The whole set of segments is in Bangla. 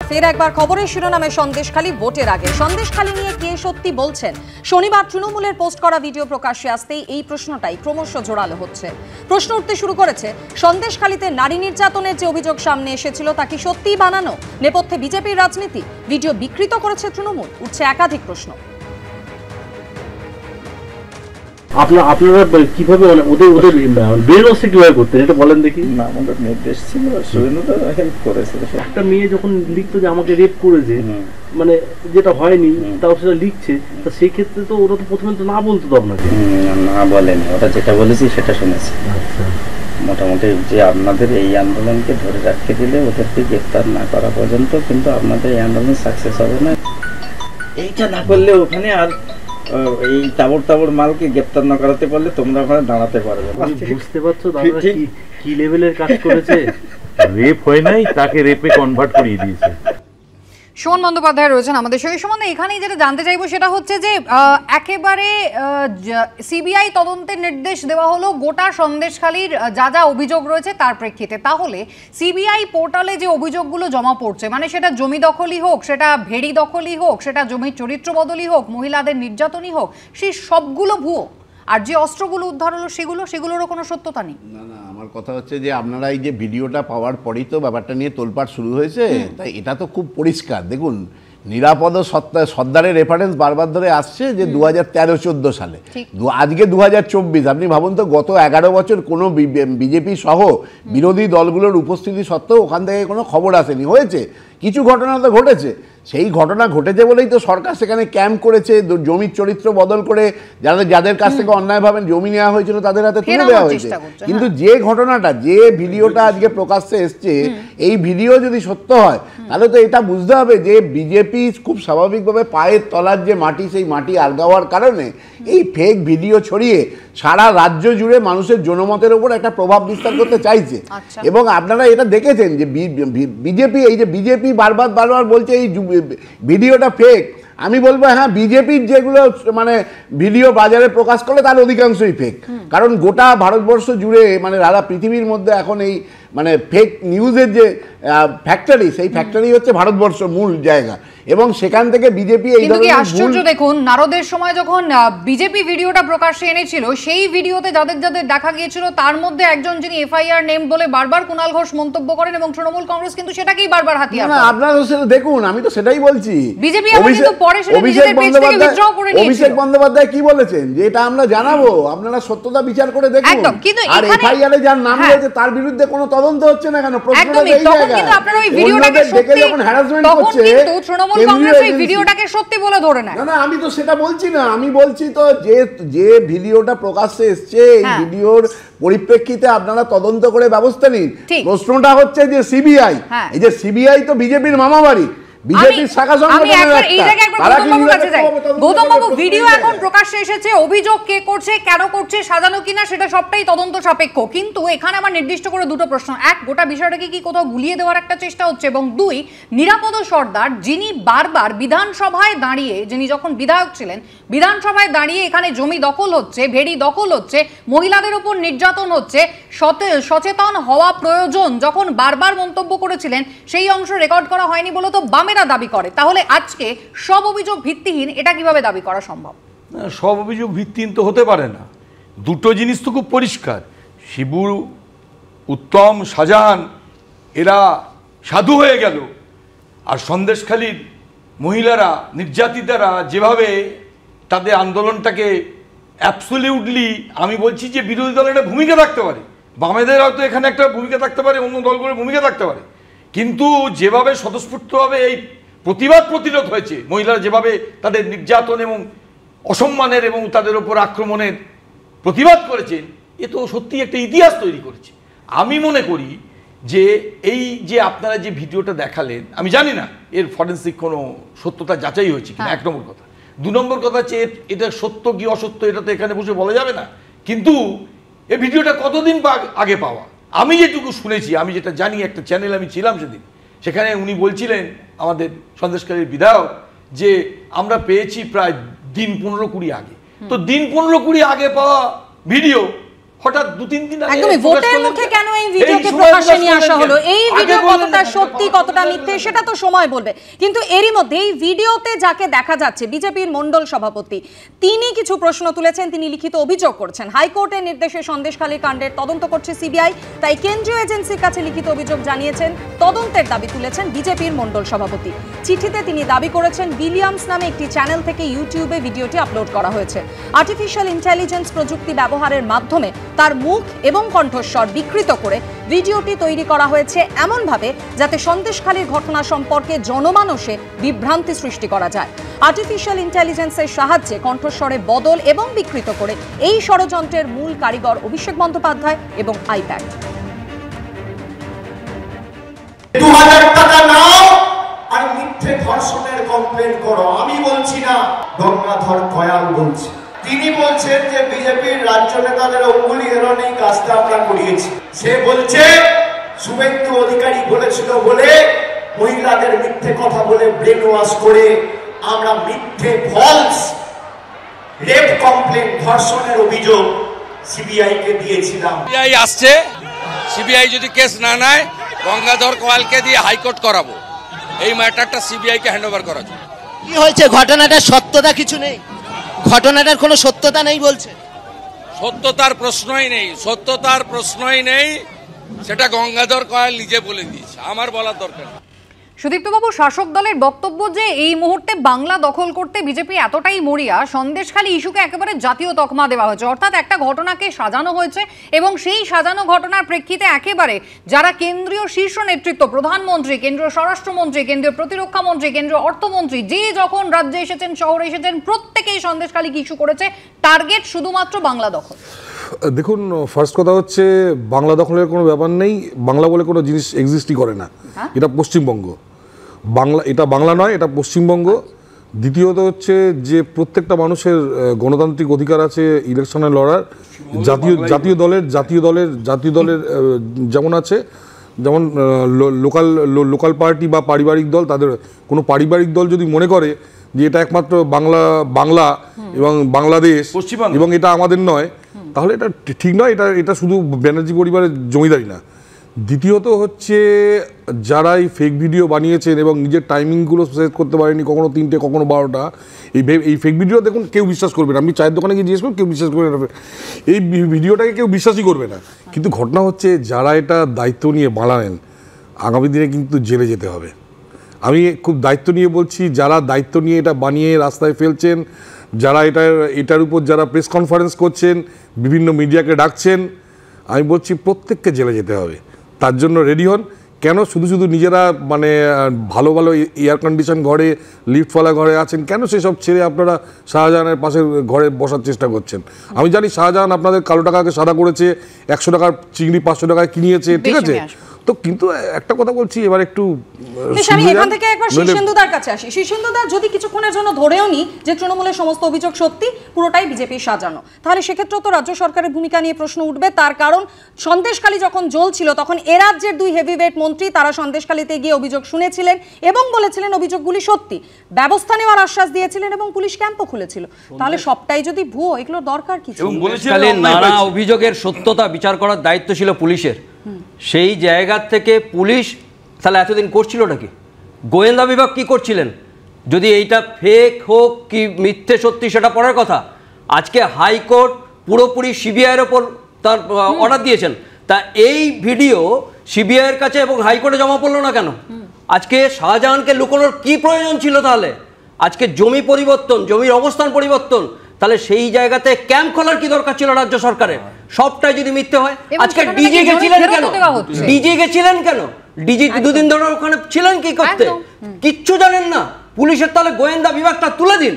ফের একবার খবরের শিরোনামে সন্দেশখালী ভোটের আগে সন্দেশখালী নিয়ে কে সত্যি বলছেন? শনিবার তৃণমূলের পোস্ট করা ভিডিও প্রকাশ্যে আসতেই এই প্রশ্নটাই ক্রমশ জোরালো হচ্ছে। প্রশ্ন উঠতে শুরু করেছে, সন্দেশখালীতে নারী নির্যাতনের যে অভিযোগ সামনে এসেছিল তা কি সত্যিই বানানো? নেপথ্যে বিজেপির রাজনীতি? ভিডিও বিকৃত করেছে তৃণমূল? উঠছে একাধিক প্রশ্ন। আপনারা কিভাবে ওদের বেরোসে কিভাবে করতেন এটা বলেন দেখি। না, আমাদের নির্দেশ ছিল, সুরেন্দ্র হেল্প করেছিল। একটা মেয়ে যখন লিখতো যে আমাকে রেপ করেছে, মানে যেটা হয়নি তাও সেটা লিখছে, তা সেই ক্ষেত্রে তো ওরা তো প্রথমে তো না বলতো আপনাকে। না বলেনি, ওরা যেটা বলেছি সেটা শুনেছি। আচ্ছা, মোটামুটি যে আপনাদের এই আন্দোলনকে ধরে রাখতে দিলে ওদেরকে গ্রেফতার না করা পর্যন্ত কিন্তু আপনাদের এই আন্দোলন সাকসেস হবে না। এইটা না করলে ওখানে আর এই তাবড় মালকে গ্রেপ্তার না করাতে পারলে তোমরা ওখানে দাঁড়াতে পারবে। বুঝতে পারছো দাদা কি লেভেলের কাজ করেছে? রেপ হয় নাই, তাকে রেপে কনভার্ট করিয়ে দিয়েছে। শোন বন্দ্যোপাধ্যায় রয়েছেন আমাদের সঙ্গে। সম্বন্ধে এখানেই যেটা জানতে চাইবো সেটা হচ্ছে যে একেবারে সিবিআই তদন্তের নির্দেশ দেওয়া হলো গোটা সন্দেশখালীর যা যা অভিযোগ রয়েছে তার প্রেক্ষিতে। তাহলে সিবিআই পোর্টালে যে অভিযোগগুলো জমা পড়ছে, মানে সেটা জমি দখলই হোক, সেটা ভেড়ি দখলই হোক, সেটা জমির চরিত্র বদলই হোক, মহিলাদের নির্যাতনই হোক, সেই সবগুলো ভুয়ো। আর যে অস্ত্রগুলো উদ্ধার হলো সেগুলোরও কোনো সত্যতা নেই। না, আমার কথা হচ্ছে যে আপনারা এই যে ভিডিওটা পাওয়ার পরেই তো ব্যাপারটা নিয়ে তোলপাড় শুরু হয়েছে। তাই এটা তো খুব পরিষ্কার। দেখুন, নিরাপদ সর্দারের রেফারেন্স বারবার ধরে আসছে যে 2013-14 সালে, আজকে 2024। আপনি ভাবুন তো, গত 11 বছর কোনো বিজেপি সহ বিরোধী দলগুলোর উপস্থিতি সত্ত্বেও ওখান থেকে কোনো খবর আসেনি। হয়েছে কিছু ঘটনা তো ঘটেছে, সেই ঘটনা ঘটেছে বলেই তো সরকার সেখানে ক্যাম্প করেছে, জমির চরিত্র বদল করে যাদের কাছ থেকে অন্যায়ভাবে জমি নেওয়া হয়েছিল তাদের হাতে তুলে দেওয়া হয়েছে। কিন্তু যে ঘটনাটা, যে ভিডিওটা আজকে প্রকাশ্যে এসছে, এই ভিডিও যদি সত্য হয় তাহলে তো এটা বুঝতে হবে যে বিজেপি খুব স্বাভাবিকভাবে পায়ের তলার যে মাটি, সেই মাটি আলগাওয়ার কারণে এই ফেক ভিডিও ছড়িয়ে সারা রাজ্য জুড়ে মানুষের জনমতের উপর একটা প্রভাব বিস্তার করতে চাইছে। এবং আপনারা এটা দেখেছেন যে বিজেপি বারবার বলছে এই ভিডিওটা ফেক। আমি বলবো হ্যাঁ, বিজেপির যেগুলো মানে ভিডিও বাজারে প্রকাশ করলে তার অধিকাংশই ফেক। কারণ গোটা ভারতবর্ষ জুড়ে, মানে সারা পৃথিবীর মধ্যে এখন এই মানে ফেক নিউজের যে ফ্যাক্টরি, সেই ফ্যাক্টরি হচ্ছে ভারতবর্ষ মূল জায়গা। এবং সেখান থেকে বিজেপি এই ধরনের আশ্চর্য, দেখুন নারদের সময় যখন বিজেপি ভিডিওটা প্রকাশ্যে এনেছিল, সেই ভিডিওতে যাদের দেখা গিয়েছিল তার মধ্যে একজন যিনি এফআইআর নেম বলে বারবার কুণাল ঘোষ মন্তব্য করেন, এবং তৃণমূল কংগ্রেস কিন্তু সেটাকেই বারবার হাতিয়ার করে। আপনারা সেটা দেখুন, আমি তো সেটাই বলছি। বিজেপি কিন্তু পরে সেটা নিজেদের পেজ থেকে উইথড্র করে নিয়েছিল। অভিষেক বন্দ্যোপাধ্যায় কি বলেছেন যে এটা আমরা জানাবো, আপনারা সত্যতা বিচার করে দেখুন। আর এফআইআর এ যার নাম রয়েছে তার বিরুদ্ধে কোনো তদন্ত হচ্ছে না কেন? প্রশ্নটা এই জায়গায়। কিন্তু আপনারা ওই ভিডিওটাকে সত্যি, তখন কিন্তু তৃণমূল কংগ্রেস ওই ভিডিওটাকে সত্যি বলে ধরে নেয়। না, আমি তো সেটা বলছি না। আমি বলছি তো যে ভিডিওটা প্রকাশ্যে এসছে, এই ভিডিওর পরিপ্রেক্ষিতে আপনারা তদন্ত করে ব্যবস্থা নিন। প্রশ্নটা হচ্ছে যে সিবিআই, এই যে সিবিআই তো বিজেপির মামাবাড়ি, বিজেপির শাখা গৌতমবাবু, ভিডিও এখন প্রকাশ্যে এসেছে, অভিযোগ কে করছে, কেন করছে, সাজানো কিনা, সেটা সবটাই তদন্ত সাপেক্ষ। কিন্তু এখানে আমার নির্দিষ্ট করে দুটো প্রশ্ন। এক, গোটা বিষয়টাকে কি কোথাও গুলিয়ে দেওয়ার একটা চেষ্টা হচ্ছে? এবং দুই, নিরাপদ সর্দার যিনি বারবার বিধানসভায় দাঁড়িয়ে, যিনি যখন বিধায়ক ছিলেন, বিধানসভায় দাঁড়িয়ে এখানে জমি দখল হচ্ছে, ভেড়ি দখল হচ্ছে, মহিলাদের উপর নির্যাতন হচ্ছে, সচেতন হওয়া প্রয়োজন যখন বারবার মন্তব্য করেছিলেন, সেই অংশ রেকর্ড করা হয়নি বলে তো বামের দাবি করে। তাহলে আজকে সব অভিযোগ ভিত্তিহীন, এটা কিভাবে দাবি করা সম্ভব? সব অভিযোগ ভিত্তিহীন তো হতে পারে না। দুটো জিনিস তো খুব পরিষ্কার, শিবু, উত্তম, শাহজাহান এরা সাধু হয়ে গেল, আর সন্দেশখালীর মহিলারা, নির্যাতিতারা যেভাবে তাদের আন্দোলনটাকে অ্যাবসলিউটলি, আমি বলছি যে বিরোধী দলের একটা ভূমিকা থাকতে পারে, বামেদের হয়তো এখানে একটা ভূমিকা থাকতে পারে, অন্য দলগুলোর ভূমিকা থাকতে পারে, কিন্তু যেভাবে স্বতঃস্ফূর্তভাবে এই প্রতিবাদ প্রতিরোধ হয়েছে, মহিলারা যেভাবে তাদের নির্যাতন এবং অসম্মানের এবং তাদের উপর আক্রমণের প্রতিবাদ করেছেন, এ তো সত্যি একটা ইতিহাস তৈরি করেছে। আমি মনে করি যে এই যে আপনারা যে ভিডিওটা দেখালেন, আমি জানি না এর ফরেন্সিক কোনো সত্যতা যাচাই হয়েছে কিনা, এক নম্বর কথা। দু নম্বর কথা হচ্ছে এটা সত্য কি অসত্য এটা তো এখানে বসে বলা যাবে না। কিন্তু এই ভিডিওটা কতদিন আগে পাওয়া, আমি যেটুকু শুনেছি, আমি যেটা জানি, একটা চ্যানেল আমি ছিলাম সেদিন, সেখানে উনি বলছিলেন, আমাদের সন্দেশখালীর বিধায়ক, যে আমরা পেয়েছি প্রায় দিন 15-20 আগে। তো দিন 15-20 আগে পাওয়া ভিডিও হঠাৎ 2-3 দিন আগে একদমই ভোটের মুখে কেন এই ভিডিওকে প্রকাশ্যে নিয়ে আসা হলো, এই ভিডিও কতটা সত্যি কতটা মিথ্যে সেটা তো সময় বলবে। কিন্তু এরই মধ্যে এই ভিডিওতে যাকে দেখা যাচ্ছে বিজেপির মণ্ডল সভাপতি, তিনি কিছু প্রশ্ন তুলেছেন, তিনি লিখিত অভিযোগ করছেন হাইকোর্টের নির্দেশে সন্দেশখালী কাণ্ডের তদন্ত করছে সিবিআই, তাই কেন্দ্রীয় এজেন্সির কাছে লিখিত অভিযোগ জানিয়েছেন, তদন্তের দাবি তুলেছেন বিজেপির মণ্ডল সভাপতি। চিঠিতে তিনি দাবি করেছেন উইলিয়ামস নামে একটি চ্যানেল থেকে ইউটিউবে ভিডিওটি আপলোড করা হয়েছে। আর্টিফিশিয়াল ইন্টেলিজেন্স প্রযুক্তি ব্যবহারের মাধ্যমে তার মুখ এবং কণ্ঠস্বর বিকৃত করে ভিডিওটি তৈরি করা হয়েছে এমনভাবে যাতে সন্দেশখালীর ঘটনা সম্পর্কে জনমানসে বিভ্রান্তি সৃষ্টি করা যায়। আর্টিফিশিয়াল ইন্টেলিজেন্সের সাহায্যে কণ্ঠস্বরে বদল এবং বিকৃত করে এই ষড়যন্ত্রের মূল কারিগর অভিষেক বন্দ্যোপাধ্যায় এবং আইপ্যাড। 2000 টাকা নাও আর মিথ্যে ধর্ষণের কমপ্লেন করো। আমি বলছি না, গঙ্গাধর কয়াল বলছে। তিনি বলছেন যে বিজেপির রাজ্য নেতাদের অঙ্গুলি হেলনেই কাজটা আমরা করিয়েছি। সে বলছে শুভেন্দু অধিকারী বলেছিল বলে মহিলাদের মিথ্যে কথা বলে ব্রেন ওয়াশ করে আমরা মিথ্যে ফলস রেপ কমপ্লেন ধর্ষণের অভিযোগ সিবিআই কে দিয়েছিলাম। সিবিআই আসছে, সিবিআই যদি কেস না নেয় গঙ্গাধর কয়ালকে দিয়ে হাইকোর্ট করাবো। এই ম্যাটারটা সিবিআই কে হ্যান্ড ওভার করা যায়। কি হয়েছে, ঘটনাটার সত্যতা কিছু নেই, ঘটনাটার কোনো সত্যতা নেই বলছে। সত্যতার প্রশ্নই নেই, সত্যতার প্রশ্নই নেই, সেটা গঙ্গাধর কয়াল নিজে বলে দিয়েছে, আমার বলার দরকার নেই। সুদীপ্তবাবু, শাসক দলের বক্তব্য যে এই মুহূর্তে বাংলা দখল করতে বিজেপি এতটাই মরিয়া, সন্দেশখালী ইস্যুকে একেবারে জাতীয় তকমা দেওয়া হয়েছে, অর্থাৎ একটা ঘটনাকে সাজানো হয়েছে এবং সেই সাজানো ঘটনার প্রেক্ষিতে একেবারে যারা কেন্দ্রীয় শীর্ষ নেতৃত্ব, প্রধানমন্ত্রী, কেন্দ্রীয় স্বরাষ্ট্রমন্ত্রী, কেন্দ্রীয় প্রতিরক্ষা মন্ত্রী, কেন্দ্রীয় অর্থমন্ত্রী, যে যখন রাজ্যে এসেছেন, শহরে এসেছেন, প্রত্যেকেই সন্দেশখালীকে ইস্যু করেছে, টার্গেট শুধুমাত্র বাংলা দখল। দেখুন, ফার্স্ট কথা হচ্ছে বাংলা দখলের কোনো ব্যাপার নেই, বাংলা বলে কোনো জিনিস এক্সিস্টই করে না। এটা পশ্চিমবঙ্গ, বাংলা, এটা বাংলা নয়, এটা পশ্চিমবঙ্গ। দ্বিতীয়ত হচ্ছে যে প্রত্যেকটা মানুষের গণতান্ত্রিক অধিকার আছে ইলেকশনে লড়ার। জাতীয় দলের যেমন আছে, যেমন লোকাল পার্টি বা পারিবারিক দল, তাদের কোনো পারিবারিক দল যদি মনে করে যে এটা একমাত্র বাংলা এবং বাংলাদেশ এবং এটা আমাদের নয়, তাহলে এটা ঠিক নয়। এটা শুধু ব্যানার্জি পরিবারের জমিদারি না। দ্বিতীয়ত হচ্ছে যারা এই ফেক ভিডিও বানিয়েছেন এবং নিজের টাইমিংগুলো সেট করতে পারেনি, কখনো 3টে কখনো 12টা, এই ফেক ভিডিও দেখুন কেউ বিশ্বাস করবে না। আপনি চায়ের দোকানে গিয়ে জিজ্ঞেস করুন, কেউ বিশ্বাস করবে না, এই ভিডিওটাকে কেউ বিশ্বাসই করবে না। কিন্তু ঘটনা হচ্ছে যারা এটা দায়িত্ব নিয়ে বানালেন, আগামী দিনে কিন্তু জেলে যেতে হবে। আমি খুব দায়িত্ব নিয়ে বলছি, যারা দায়িত্ব নিয়ে এটা বানিয়ে রাস্তায় ফেলছেন, যারা এটার উপর যারা প্রেস কনফারেন্স করছেন, বিভিন্ন মিডিয়াকে ডাকছেন, আমি বলছি প্রত্যেককে জেলে যেতে হবে। তার জন্য রেডি হন। কেন শুধু নিজেরা মানে ভালো এয়ার কন্ডিশন ঘরে, লিফটওয়ালা ঘরে আছেন, কেন সেসব ছেড়ে আপনারা শাহজাহানের পাশের ঘরে বসার চেষ্টা করছেন? আমি জানি শাহজাহান আপনাদের কালো টাকাকে সাদা করেছে, 100 টাকার চিংড়ি 500 টাকায় কিনিয়েছে, ঠিক আছে, তো কিন্তু একটা কথা বলছি, এবার একটু আমি এখান থেকে একবার শীর্ষেন্দুদার কাছে আসি। শীর্ষেন্দুদা, যদি কিছুক্ষণের জন্য ধরেও নি যে তৃণমূলের সমস্ত অভিযোগ সত্যি, পুরোটাই বিজেপির সাজানো, তাহলে সেক্ষেত্রে তো রাজ্য সরকারের ভূমিকা নিয়ে প্রশ্ন উঠবে। তার কারণ সন্দেশখালী যখন জ্বলছিল তখন এ রাজ্যের 2 হেভিওয়েট মন্ত্রী তারা সন্দেশখালীতে গিয়ে অভিযোগ শুনেছিলেন এবং বলেছিলেন অভিযোগগুলি সত্যি, ব্যবস্থা নেওয়ার আশ্বাস দিয়েছিলেন এবং পুলিশ ক্যাম্পও খুলেছিল। তাহলে সবটাই যদি ভুয়ো, এগুলোর দরকার কি? নানা অভিযোগের সত্যতা বিচার করার দায়িত্ব ছিল পুলিশের। সেই জায়গা থেকে পুলিশ তাহলে এতদিন করছিলটা কি? গোয়েন্দা বিভাগ কি করছিলেন? যদি এইটা ফেক হোক কি মিথ্যে সত্যি সেটা পরের কথা। আজকে হাইকোর্ট পুরোপুরি সিবিআইয়ের ওপর তার অর্ডার দিয়েছেন, তা এই ভিডিও সিবিআইয়ের কাছে এবং হাইকোর্টে জমা পড়লো না কেন? আজকে শাহজাহানকে লুকানোর কি প্রয়োজন ছিল? তাহলে আজকে জমি পরিবর্তন, জমির অবস্থান পরিবর্তন, তাহলে সেই জায়গাতে ক্যাম্প খোলার কি দরকার ছিল রাজ্য সরকারের? সবটাই যদি মিথ্যে হয়, আজকে ডিজি গেছিলেন কেন? ডিজি 2 দিন ধরে ওখানে ছিলেন কি করতে? কিচ্ছু জানেন না। পুলিশের তাহলে গোয়েন্দা বিভাগটা তুলে দিন।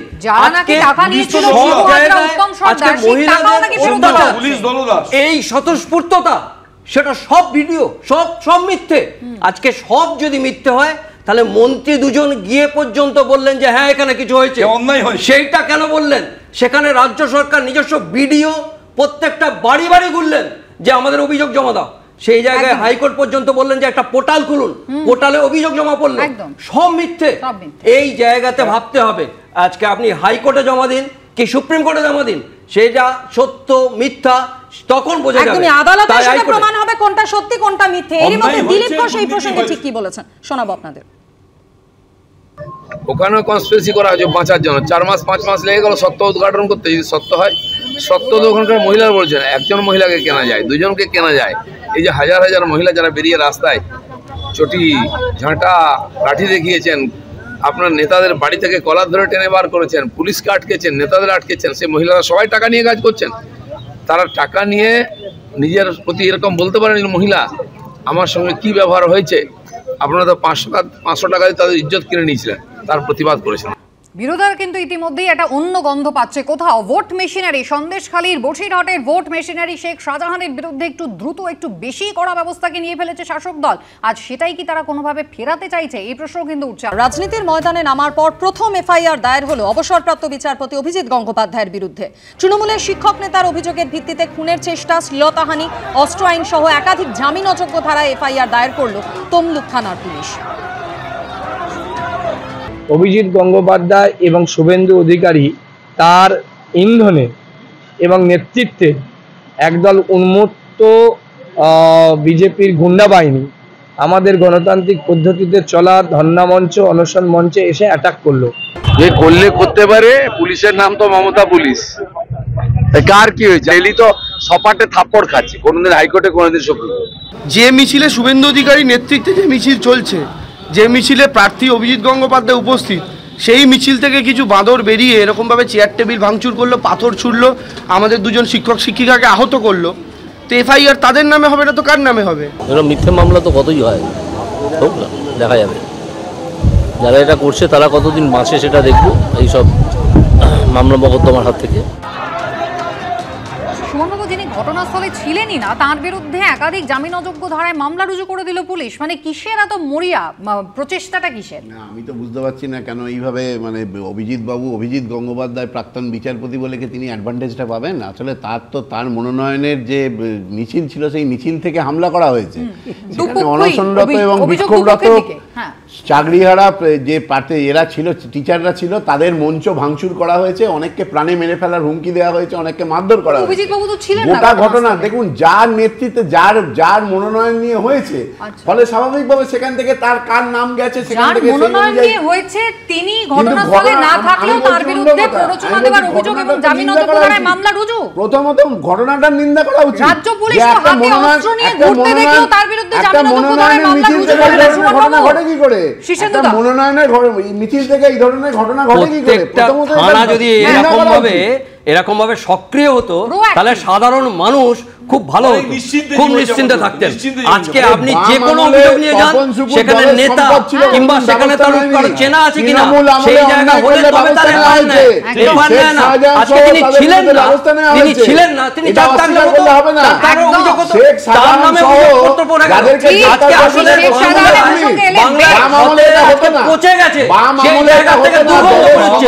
এই স্বতঃস্ফূর্ততা, সেটা সব ভিডিও, সব মিথ্যে। আজকে সব যদি মিথ্যে হয়, তাহলে মন্ত্রী 2 জন গিয়ে পর্যন্ত বললেন যে হ্যাঁ এখানে কিছু হয়েছে, সেইটা কেন বললেন? সেখানে রাজ্য সরকার নিজস্ব ভিডিও প্রত্যেকটা বাড়ি ঘুরলেন যে আমাদের অভিযোগ জমা দাও। সেই জায়গায় হাইকোর্ট পর্যন্ত বললেন যে একটা পোর্টাল খুলুন, পোর্টালে অভিযোগ জমা পড়লো, সব মিথ্যে। এই জায়গাতে ভাবতে হবে, আজকে আপনি হাইকোর্টে জমা দিন কি সুপ্রিম কোর্টে জমা দিন, সেটা সত্য মিথ্যা তখন বোঝা যাবে। একদমই আদালতের সামনে প্রমাণ হবে কোনটা সত্যি কোনটা মিথ্যে। এর মধ্যে দিলীপ ঘোষ এই প্রসঙ্গে ঠিক কি বলেছেন শোনাবো আপনাদের। ওখানেও কনস্পিরেসি করা হয়েছে বাঁচার জন্য, 4 মাস 5 মাস লেগে গেল সত্য উদ্ঘাটন করতে। যদি সত্য হয়, সত্য তো ওখানকার মহিলার বলছেন, একজন মহিলাকে কেনা যায়, 2 জনকে কেনা যায়। এই যে হাজার হাজার মহিলা যারা বেরিয়ে রাস্তায় চটি ঝাঁটা লাঠি দেখিয়েছেন, আপনার নেতাদের বাড়ি থেকে কলার ধরে টেনে বার করেছেন, পুলিশকে আটকেছেন, নেতাদের আটকেছেন, সেই মহিলারা সবাই টাকা নিয়ে কাজ করছেন। তারা টাকা নিয়ে নিজের প্রতি এরকম বলতে পারেন, মহিলা আমার সঙ্গে কি ব্যবহার হয়েছে, আপনারা তো 500 টাকা দিয়ে তাদের ইজ্জত কিনে নিয়েছিলেন, তার প্রতিবাদ করেছেন। বিরোধীরা কিন্তু ইতিমধ্যেই একটা অন্য গন্ধ পাচ্ছে কোথাও। ভোট মেশিনারি, সন্দেশখালীর বসিরহাটের ভোট মেশিনারি শেখ শাহজাহানের বিরুদ্ধে একটু দ্রুত একটু বেশি কড়া ব্যবস্থাকে নিয়ে ফেলেছে শাসক দল। আজ সেটাই কি তারা কোনোভাবে ফেরাতে চাইছে, এই প্রশ্ন কিন্তু উঠছে। রাজনীতির ময়দানে নামার পর প্রথম এফআইআর দায়ের হলো অবসরপ্রাপ্ত বিচারপতি অভিজিৎ গঙ্গোপাধ্যায়ের বিরুদ্ধে। তৃণমূলের শিক্ষক নেতার অভিযোগের ভিত্তিতে খুনের চেষ্টা, শ্লীলতাহানি, অস্ত্র আইন সহ একাধিক জামিন অযোগ্য ধারায় এফআইআর দায়ের করল তমলুক থানার পুলিশ। অভিজিৎ গঙ্গোপাধ্যায় এবং শুভেন্দু অধিকারী তার ইন্ধনে এবং নেতৃত্বে একদল উন্মত্ত বিজেপির গুন্ডা বাহিনী আমাদের গণতান্ত্রিক পদ্ধতিতে চলা ধর্ণা মঞ্চ, অনশন মঞ্চে এসে অ্যাটাক করলো। যে করলে করতে পারে, পুলিশের নাম তো মমতা পুলিশ, কার কি হয়েছে? এলি তো সপাটে থাপ্পড় খাচ্ছে, কোনোদিন হাইকোর্টে কোনোদিন সুপ্রিম। যে মিছিলে শুভেন্দু অধিকারী নেতৃত্বে যে মিছিল চলছে, যে মিছিলে প্রার্থী অভিজিৎ গঙ্গোপাধ্যায় উপস্থিত, সেই মিছিল থেকে কিছু বাঁদর বেরিয়ে এরকমভাবে চেয়ার টেবিল ভাঙচুর করলো, পাথর ছুড়লো, আমাদের 2 জন শিক্ষক শিক্ষিকাকে আহত করলো। তো এফআইআর তাদের নামে হবে না তো কার নামে হবে? এরকম মিথ্যে মামলা তো কতই হয়, হোক না, দেখা যাবে। যারা এটা করছে তারা কতদিন বাঁচে সেটা দেখবো এইসব মামলা মকদ্দমার হাত থেকে। সুমনবাবু, যিনি ঘটনাস্থলে ছিলেনই না, তার বিরুদ্ধে একাধিক জামিন অযোগ্য ধারায় মামলা রুজু করে দিল পুলিশ। মানে কিসের এত মরিয়া প্রচেষ্টাটা, কিসের? না, আমি তো বুঝতে পারছি না কেন এইভাবে, মানে অভিজিৎ গঙ্গোপাধ্যায় প্রাক্তন বিচারপতি বলে কি তিনি অ্যাডভান্টেজটা পাবেন? আসলে তার মনোনয়নের যে মিছিল ছিল, সেই মিছিল থেকে হামলা করা হয়েছে। অনশনরত এবং বিক্ষোভরত চাকরিহারা যে এরা ছিল, টিচাররা ছিল, তাদের মঞ্চ ভাঙচুর করা হয়েছে, অনেককে প্রাণে মেরে ফেলার হুমকি দেওয়া হয়েছে, অনেককে মারধর করা হয়েছে। গোটা ঘটনা দেখুন, যার নেতৃত্বে যার মনোনয়ন নিয়ে হয়েছে, ফলে স্বাভাবিকভাবে সেখান থেকে তার কার নাম গেছে, সেখান থেকে মনোনয়ন নিয়ে হয়েছে, তিনি ঘটনাস্থলে না থাকলেও তার বিরুদ্ধে প্ররোচনা দেওয়ার অভিযোগ এবং জামিন অযোগ্য ধারায় মামলা রুজু। প্রথমত ঘটনাটার নিন্দা করা উচিত। রাজ্য পুলিশ তো হাতে অস্ত্র নিয়ে ঘুরতে দেখলেও তার বিরুদ্ধে জামিন অযোগ্য ধারায় মামলা রুজু করে না। ঘটনা ঘটে কি করে? একটা মনোনয়নের মিছিল থেকে এই ধরনের ঘটনা ঘটে কি করে? থানা যদি এরকম ভাবে সক্রিয় হতো, তাহলে সাধারণ মানুষ খুব ভালো হতো, খুব নিশ্চিন্তে থাকতেন। আজকে আপনি যে কোনো অভিযোগ নিয়ে যান, সেখানে নেতা কিংবা সেখানে তার কারো চেনা আছে কিনা, সেই জায়গা হলে তবে তার এফআইআর নেয়। এফআইআর নেয় না। আজকে তিনি ছিলেন না, তিনি চাপ থাকলে হবে না, তার অভিযোগ হতো, তার নামে অভিযোগপত্র পড়ে গেল। আজকে আসলে বাংলায় পচে গেছে, সেই জায়গা থেকে দুর্গন্ধ করছে।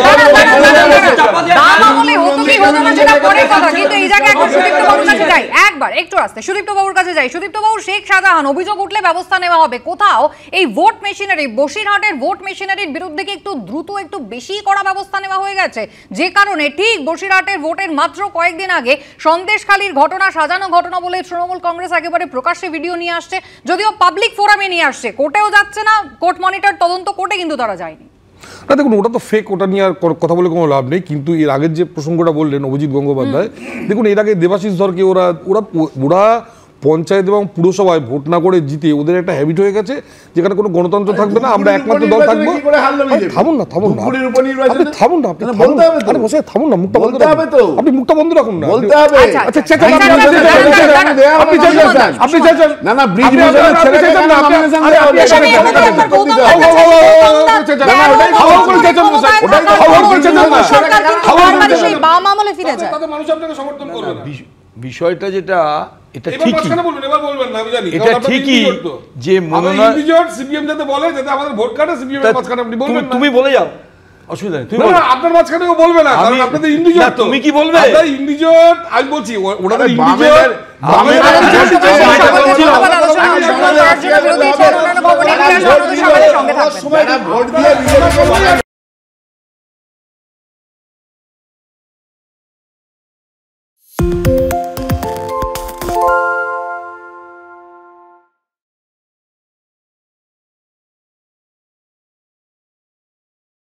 শেখ শাহজাহান অভিযোগ উঠলে ব্যবস্থা নেওয়া হবে। কোথাও এই ভোট মেশিনারি, বসিরহাটের ভোট মেশিনারির বিরুদ্ধে কি একটু দ্রুত একটু বেশি কড়া ব্যবস্থা নেওয়া হয়ে গেছে, যে কারণে ঠিক বসিরহাটের ভোটের মাত্র কয়েকদিন আগে সন্দেশখালীর ঘটনা সাজানো ঘটনা বলে তৃণমূল কংগ্রেস একেবারে প্রকাশ্যে ভিডিও নিয়ে আসছে, যদিও পাবলিক ফোরামে নিয়ে আসছে, কোর্টেও যাচ্ছে না, কোর্ট মনিটর তদন্ত কোর্টে কিন্তু তারা যায়নি। না দেখুন, ওটা তো ফেক, ওটা নিয়ে আর কথা বলে কোনো লাভ নেই। কিন্তু এর আগের যে প্রসঙ্গটা বললেন অভিজিৎ গঙ্গোপাধ্যায়, দেখুন এর আগে দেবাশিস ধরকে ওরা পঞ্চায়েত এবং পুরসভায় ভোট না করে জিতে ওদের একটা হ্যাবিট হয়ে গেছে, যেখানে কোনো গণতন্ত্র থাকবে না, আমরা একমাত্র দল থাকবো। থামুন না আপনি থামুন না, মুখটা বন্ধ রাখুন, আপনি মুখটা বন্ধ রাখুন না। বিষয়টা যেটা, এটা ঠিকই যে সিপিএম যাতে বলে যাতে আমাদের ভোট কাটে, সিপিএম এর মাঝখানে আপনি বলবেন, তুমি বলে যাও, অসুবিধা নেই। আপনার মাঝখানে বলবে না, কারণ আপনাদের ইন্ডিজোট, তুমি কি বলবে? ইন্ডিজোট আমি বলছি, ওনাদের ইন্ডিজোট ভোট দিয়ে